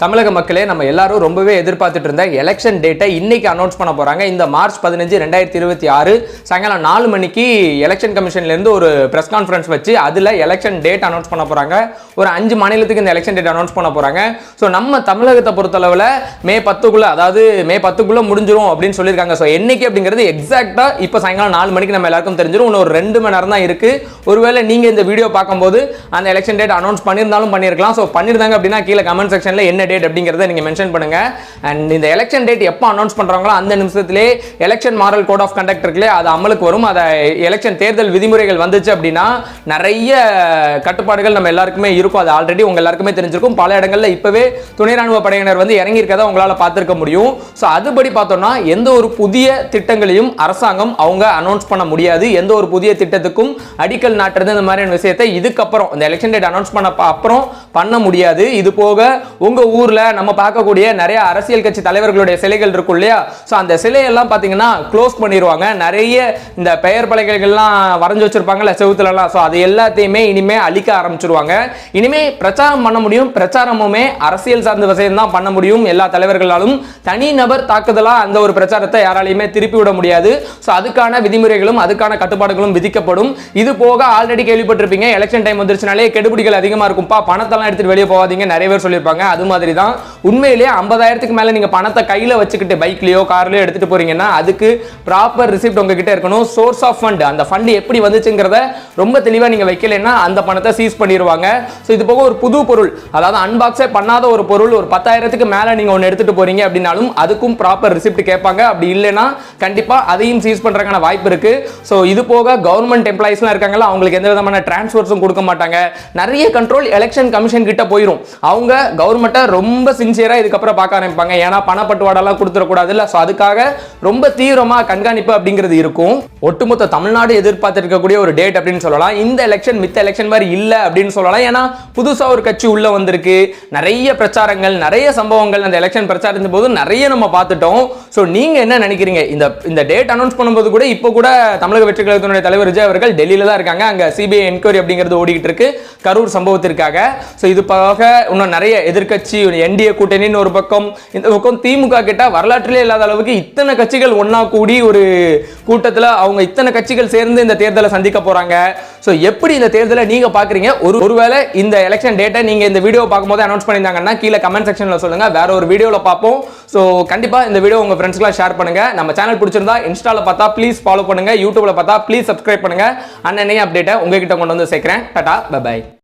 தமிழக மக்களே நம்ம எல்லாரும் ரொம்பவே எதிர்பார்த்துட்டு இருந்த எலெக்ஷன் டேட்டை இன்னைக்கு அனௌன்ஸ் பண்ண போறாங்க. இந்த மார்ச் 15 2026 சாயங்காலம் 4 மணிக்கு எலெக்ஷன் கமிஷன்ல இருந்து ஒரு பிரஸ் கான்ஃபரன்ஸ் வச்சு அதுல எலெக்ஷன் டேட் அனௌன்ஸ் பண்ண போறாங்க. ஒரு 5 மாநிலத்துக்கு இந்த எலெக்ஷன் டேட் அனௌன்ஸ் பண்ண போறாங்க. ஸோ நம்ம தமிழகத்தை பொறுத்தளவில் மே 10க்குள்ள முடிஞ்சிரும் அப்படின்னு சொல்லியிருக்காங்க. ஸோ என்னைக்கு அப்படிங்கிறது எக்ஸாக்டா இப்போ சாயங்காலம் 4 மணிக்கு நம்ம எல்லாருக்கும் தெரிஞ்சிடும். இன்னும் ஒரு 2 மணி நேரம் தான் இருக்கு. ஒருவேளை நீங்க இந்த வீடியோ பார்க்கும்போது அந்த எலெக்ஷன் டேட் அனௌன்ஸ் பண்ணியிருந்தாலும் பண்ணியிருக்கலாம். ஸோ பண்ணியிருந்தாங்க அப்படின்னா கீழே கமெண்ட் செக்ஷன்ல என்ன டேட் அப்படிங்கறத நீங்க மென்ஷன் பண்ணுங்க. அண்ட் இந்த எலெக்ஷன் டேட் எப்போ அனௌன்ஸ் பண்றாங்களோ அந்த நிமிஷத்திலே election model code of conduct இருக்குல்ல, அது அமலுக்கு வரும். அதை எலெக்ஷன் தேர்தல் விதிமுறைகள் வந்துச்சு அப்படின்னா நிறைய கட்டுப்பாடுகள் நம்ம எல்லாருக்குமே இருக்கும். அது ஆல்ரெடி உங்க எல்லாருக்குமே தெரிஞ்சிருக்கும். பல இடங்கள்ல இப்பவே துணை ராணுவ படையினர் வந்து இறங்கி இருக்கதை உங்களால பார்த்திருக்க முடியும். ஸோ அதுபடி பார்த்தோம்னா எந்த ஒரு புதிய திட்டங்களையும் அரசாங்கம் அவங்க அனௌன்ஸ் பண்ண முடியாது. எந்த ஒரு புதிய திட்டத்துக்கும் அடிக்கல் நாட்டுறது இந்த மாதிரியான விஷயத்தை இதுக்கப்புறம் இந்த எலெக்ஷன் டேட் அனௌன்ஸ் பண்ண அப்புறம் பண்ண முடியாது. இது போக உங்க ஊர்ல நம்ம பார்க்கக்கூடிய நிறைய அரசியல் கட்சி தலைவர்களுடைய சிலைகள் இருக்கும் இல்லையா, சோ அந்த சிலையெல்லாம் பாத்தீங்கன்னா க்ளோஸ் பண்ணிடுவாங்க. நிறைய இந்த பெயர் பலகைகள்லாம் வரைஞ்சு வச்சிருப்பாங்கல்ல செவுத்துலலாம், சோ அது எல்லாத்தையுமே இனிமே அழிக்க ஆரம்பிச்சிருவாங்க. இனிமே பிரச்சாரம் பண்ண முடியும். பிரச்சாரமுமே அரசியல் சார்ந்த விஷயம் தான் பண்ண முடியும் எல்லா தலைவர்களாலும். தனி நபர் தாக்குதலா அந்த ஒரு பிரச்சாரத்தை யாராலையுமே திருப்பி விட முடியாது. சோ அதுக்கான விதிமுறைகளும் அதுக்கான கட்டுப்பாடுகளும் விதிக்கப்படும். இது போக ஆல்ரெடி கேள்விப்பட்டிருப்பீங்க, எலெக்ஷன் டைம் வந்துருச்சுனாலே கெடுபிடிகள் அதிகமா இருக்கும்பா, பணத்தெல்லாம் எடுத்துட்டு வெளியே போகாதீங்க நிறைய பேர் சொல்லியிருப்பாங்க. அது மாதிரி தான் உண்மையிலேயே 50,000க்கு மேல நீங்க பணத்தை கையில வச்சுக்கிட்டு பைக்லயோ கார்லயோ எடுத்துட்டு போறீங்கன்னா அதுக்கு ப்ராப்பர் ரிசிப்ட் உங்ககிட்ட இருக்கணும். சோர்ஸ் ஆஃப் ஃபண்ட், அந்த ஃபண்ட் எப்படி வந்துச்சுங்கிறத ரொம்ப தெளிவா நீங்க வைக்கலைன்னா அந்த பணத்தை சீஸ் பண்ணிடுவாங்க. ஸோ இது போக ஒரு புது பொருள், அதாவது அன்பாக்ஸே பண்ணாத ஒரு பொருள், ஒரு 10,000க்கு மேல நீங்க ஒன்று எடுத்துட்டு போறீங்க அப்படின்னாலும் அதுக்கும் ப்ராப்பர் ரிசிப்ட் கேட்பாங்க. அப்படி இல்லைன்னா கண்டிப்பா அதையும் சீஸ் பண்றதுக்கான வாய்ப்பு இருக்கு. ஸோ இது போக கவர்மெண்ட் எம்ப்ளாயிஸ்லாம் இருக்காங்கல்ல, அவங்களுக்கு எந்த விதமான டிரான்ஸ்ஃபர்ஸும் கொடுக்க மாட்டாங்க. நிறைய கண்ட்ரோல் எலெக்ஷன் கமிஷன் கிட்ட போயிடும். அவங்க கவர்மெண்ட்டை ரொம்ப சின்சியரா இதுக்கப்புறம் பார்க்க ஆரம்பிப்பாங்க. ஏன்னா பணப்பட்டுவாடெல்லாம் கொடுத்துடக்கூடாது இல்லை. ஸோ அதுக்காக ரொம்ப தீவிரமா கண்காணிப்பு அப்படிங்கிறது இருக்கும். ஒட்டுமொத்த தமிழ்நாடு எதிர்பார்த்து இருக்கக்கூடிய ஒரு டேட் அப்படின்னு சொல்லலாம். இந்த எலெக்ஷன் மித்த எலெக்ஷன் மாதிரி இல்லை அப்படின்னு சொல்லலாம். ஏன்னா புதுசா ஒரு கட்சி உள்ள வந்திருக்கு. நிறைய பிரச்சாரங்கள், நிறைய சம்பவங்கள் அந்த எலெக்ஷன் பிரச்சாரத்தின் போது நிறைய நம்ம பார்த்துட்டோம். ஸோ நீங்க என்ன நினைக்கிறீங்க? இந்த டேட் அனௌன்ஸ் பண்ணும்போது கூட இப்போ கூட தமிழக வெற்றி கழகத்தினுடைய தலைவர் விஜய் அவர்கள் டெல்லியில தான் இருக்காங்க. அங்க சிபிஐ என்கொயரி அப்படிங்கிறது ஓடிக்கிட்டு இருக்கு கரூர் சம்பவத்திற்காக. ஸோ இது போக இன்னும் நிறைய எதிர்க்கட்சி என்டிஏ கூட்டணின்னு ஒரு பக்கம், இந்த பக்கம் திமுக கிட்ட வரலாற்றிலே இல்லாத அளவுக்கு இத்தனை கட்சிகள் ஒன்னா கூடி ஒரு கூட்டத்தில் அவங்க இத்தனை கட்சிகள் சேர்ந்து இந்த தேர்தலை சந்திக்க போறாங்க. ஸோ எப்படி இந்த தேர்தலை நீங்க பாக்குறீங்க? ஒருவேளை இந்த எலெக்ஷன் டேட்டை நீங்க இந்த வீடியோ பார்க்கும்போது அனௌன்ஸ் பண்ணியிருந்தாங்கன்னா கீழே கமெண்ட் செக்ஷன்ல சொல்லுங்க. வேற ஒரு வீடியோல பார்ப்போம். ஸோ கண்டிப்பா இந்த வீடியோ உங்க ஃப்ரெண்ட்ஸ்க்குலாம் ஷேர் பண்ணுங்க. நம்ம சேனல் பிடிச்சிருந்தா இன்ஸ்டால பார்த்தா ப்ளீஸ் ஃபாலோ பண்ணுங்க, யூடியூப்ல பார்த்தா ப்ளீஸ் சப்ஸ்கிரைப் பண்ணுங்க. அன்னைய அப்டேட்டை உங்ககிட்ட கொண்டு வந்து சேர்க்கிறேன். Tata, bye by.